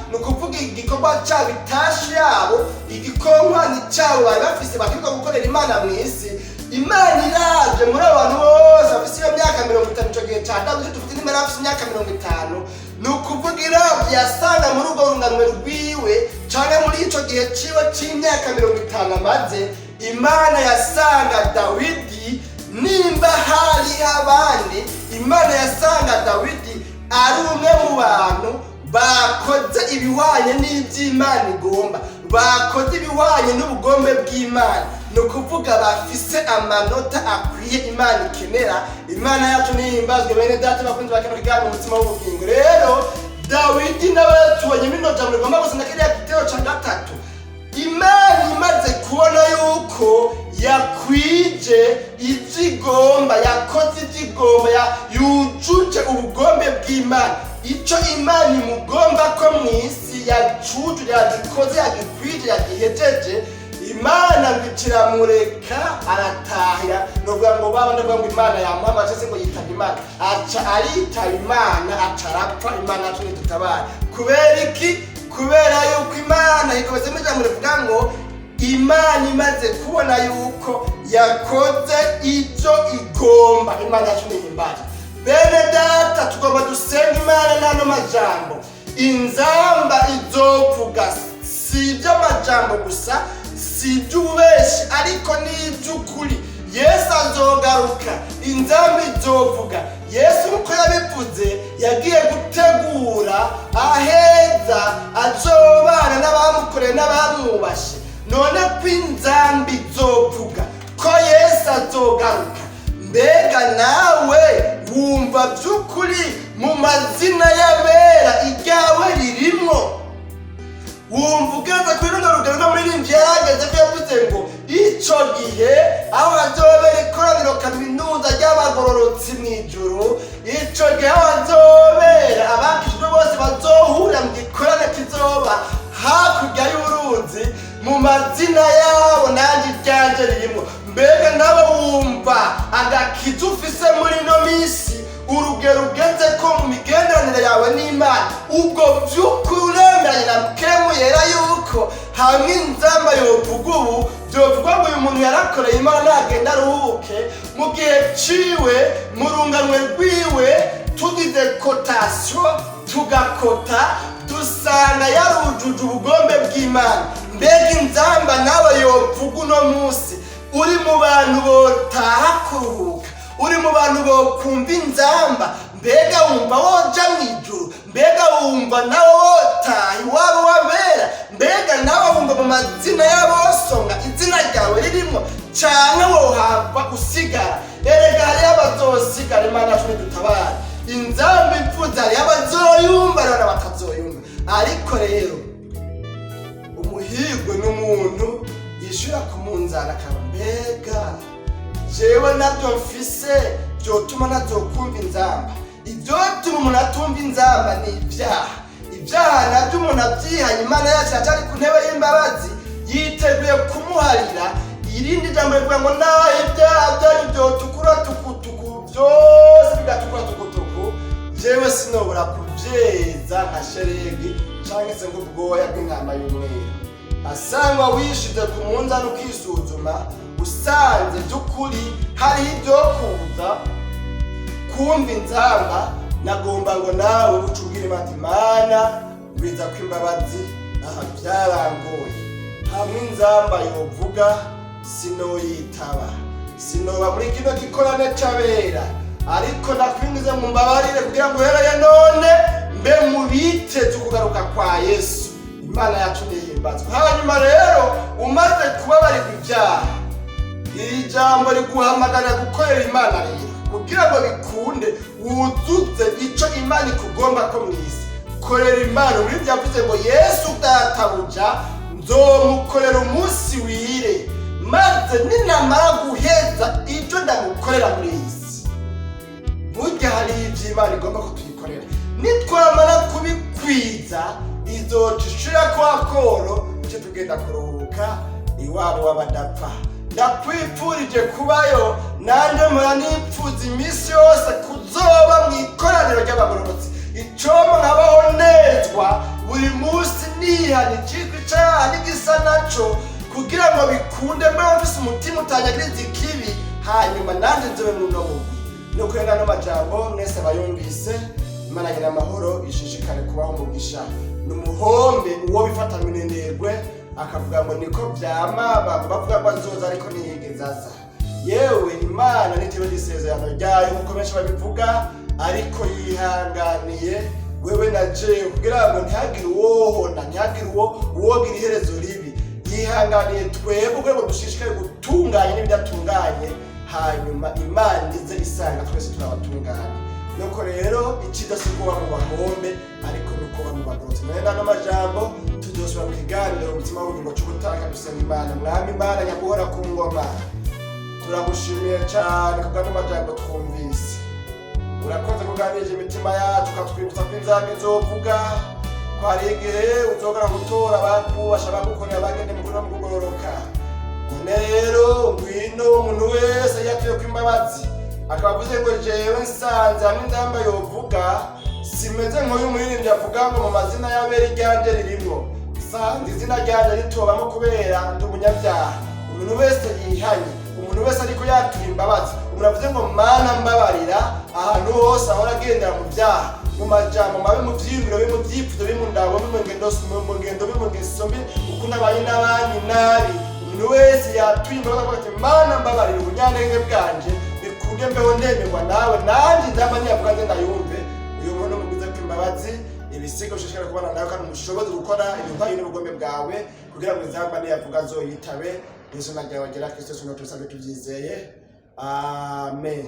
ni ukuvuga igikorwa cabo itashi yabo igikomani cabo bari bafise bakirwa gukorera Imana mw'isi. Imana iraje muri abantu bose bafise iyo myaka 50 ico gihe ca Dawidi dufite nimero afise imyaka 50. Ni ukuvuga iraje yasanga muri urwo runganwe rwiwe canke muri ico gihe ciwe c'imyaka 50 amaze. Imana yasanga Dawidi nimba hari abandi, Imana yasanga Dawidi ari umwe mu bantu bakoze ibihwanye n'ivy'Imana igomba, bakoze ibihwanye n'ubugombe bw'Imana. Ni ukuvuga bafise amanota akwiye Imana ikenera. Imana yacu nihimbazwe bene data bakunzi bakino kiganiro umutima w'ubugingo. Rero Dawidi nawe tubonye bino jambo rigomba gusa nakiriya gitero ca gatatu. Imana imaze kubona yuko yakwije ivyigomba, yakoze ivyigomba, yujuje ubugombe bw'Imana. Ico Imana imugomba ko mw'isi yacujuje, yagikoze, yagikwije, yagihejeje, Imana ngiciramureka aratahira. Novuga ngo ndavuga ngo Imana yamuhamagaje se ngo yitaba Imana, aca aritaba Imana, aca arapfa. Imana yacu nitutabara. Kubera iki? Kubera yuko Imana ikomeze mu jambo rivuga ngo Imana imaze kubona yuko yakoze ivyo igomba. Imana yacu nihimbaza. Bene data tugomba dusenga Imana n'ano majambo. Inzamba izovuga si ivy'amajambo gusa, si ivy'ububeshi, ariko n'ivy'ukuri. Yesu azogaruka, inzamba izovuga. Yesu uko yabivuze yagiye gutegura aheza azobana n'abamukoreye n'abamwubashe. None ko inzamba izovuga ko Yesu azogaruka, mbega nawe wumva vy'ukuri mu mazina y'abera iryawe ririmwo? Wumva ugeze kuri runo rugero no muririmbyi yarageze ko yavuze ngo ico gihe aho hazobera ikoraniro kaminuza ry'abagororotsi mw'ijuru, ico gihe aho hazobera abakijwe bose bazohura mu gikorane kizoba hakurya y'uruzi, mu mazina yabo nanje iryanje ririmo. Mbega nawe wumva agakiza ufise muri ino misi, urugero ugeze ko mu migenderanire yawe n'Imana, ubwo vy'ukuri uremeranye na mukemu yera yuko hamwe inzamba yovuga ubu vyovugwa ngo uyu muntu yarakoreye Imana nagenda aruhuke mu gihe ciwe, mu runganwe rwiwe tugize kotasyo tugakota dusanga yarujuje ubugombe bw'Imana. Mbega inzamba nawe yovuga uno musi uri mu bantu botaha kuruhuka, uri mu bantu bokumva inzamba? Mbega wumva woja mw'ijuru? Mbega wumva nawe wotaha iwabo wabera? Mbega nawe wumva mu mazina y'abosonga izina ryawe ririmo, canke wohava usigara? Erega hariyo abazosigara. Imana yacu nidutabara. Inzamba ivuze hariyo abazoyumva n'abatazoyumva. Ariko rero umuhirwe n'umuntu yishura ku munzana akaba mbega jewe navyo mfise vyotuma nazokumva inzamba. Ivyotuma umuntu atumva inzamba ni ivyaha. Ivyaha navyo umuntu avyihanye, Imana yacu acari ku ntebe y'imbabazi yiteguye kumuharira. Irindi jambo rivuga ngo naho ibyaha vyanyu vyotukura tukutuku, vyose bigatukura tukutuku, jewe sinobora kuvyeza nka sheregi canke se nk'ubwoya bw'intama y'umweru. Asangwa wishize ku munzani ukisuzuma, usanze vy'ukuri hariho ivyo kuza kumva inzamba, nagomba ngo nawe ucubwire Imana ngwiza ko imbabazi aha vyarangoye. Hamwe inzamba yovuga sinoyitaba, sinoba muri kino gikorane c'abera, ariko nakwinjiza mu mbabarire kugira ngo uhereye none mbe mubiteze ukugaruka kwa Yesu. Imana yacu nihimbazwe. Hanyuma rero umaze kubabarirwa ivyaha, iri jambo riguhamagara gukorera Imana rero. kugira ngo bikunde wuzuze ico Imana ikugomba ko mw'isi. Korera Imana. Muri byavuze ngo Yesu databuja nzomukorera umunsi wire, maze ninamara guheza ibyo ndamukorera muri iyi si. Burya hari ibyo Imana igomba ko tuyikorera, nitwamara kubikwiza izoca ishira kwa koro icyo tugenda kuruhuka iwabo w'abadapfa. Ndakwipfurije kubayo, nanje mpora nipfuza iminsi yose kuzoba mu ikoraniro ry'abagororotsi. Icoma nkabaho nezwa buri munsi nihana icitwa icaha n'igisa naco, kugira ngo bikunde mbe mfise umutima utanyagiriza ikibi, hanyuma nanje nzobe muno mugwi. Nuko rero ano majambo mwese bayumvise, Imana ngira amahoro ishishikare kubaho umugisha. Numuhombe uwo bifata minenegwe akavuga ngo niko vyama bavuga ko azoza ariko ntiyigeze aza. Yewe Imana nitiwe isezerano ryayo nkuko benshi babivuga, ariko yihanganiye wewe na jewe kugira ngo ntihagire uwohona, ntihagire uwogira iherezo ribi. Yihanganiye twebwe ngo dushishikare gutunganya n'ibidatunganye, hanyuma Imana ize isanga twese turabatunganya. Nuko rero ikidasi kuba mu bahombe ariko nuko ba mu bagororotsi. Mwenda no majambo tuzosubira mu kiganiro umutima w'ubugingo cy'ubutaka dusenga Imana. Mwami Imana nyaguhora ku ngoma, turagushimiye cyane kubw'ano majambo twumvise. Urakoze kuganirije imitima yacu ukatwibutsa ko inzamba izovuga ko hari igihe uzogera gutora abakubasha bagukorera bagende mu kuno mu kugororoka. None rero ngwino umuntu wese yatuye ko imbabazi akaba avuze ngo jewe nsanze hamwe inzamba yovuga, simeze nk'uyu muririmbyi avuga ngo mu mazina y'abera iryanje ririmo, nsanze izina ryanje ritobamo kubera ndi umunyabyaha. Umuntu wese yihanye, umuntu wese ariko yatuye imbabazi, umuntu avuze ngo Mana mbabarira, ahantu hose ahora agendera mu byaha, mu majambo mabi, mu vyiyumviro bibi, mu vyifuzo bibi, mu ndabo bibi, mu ngendo bibi, mu ngeso mbi, uko nabaye n'abandi nabi. Umuntu wese yatuye imbabazi avuga ati Mana mbabarira ubunyantege bwanje, bikunde mbeho nemerwa nawe, nanje inzamba niyavuga nze ndayumve. Uyu muntu mugwize ko imbabazi ibisigo ushishikara kubana nawe kandi umushobozi gukora ibintu n'ubugome bwawe, kugira ngo inzamba niyavuga azoyitabe. Yesu na ryawe gera Kristo suno tusabe tuvyizeye. Amen.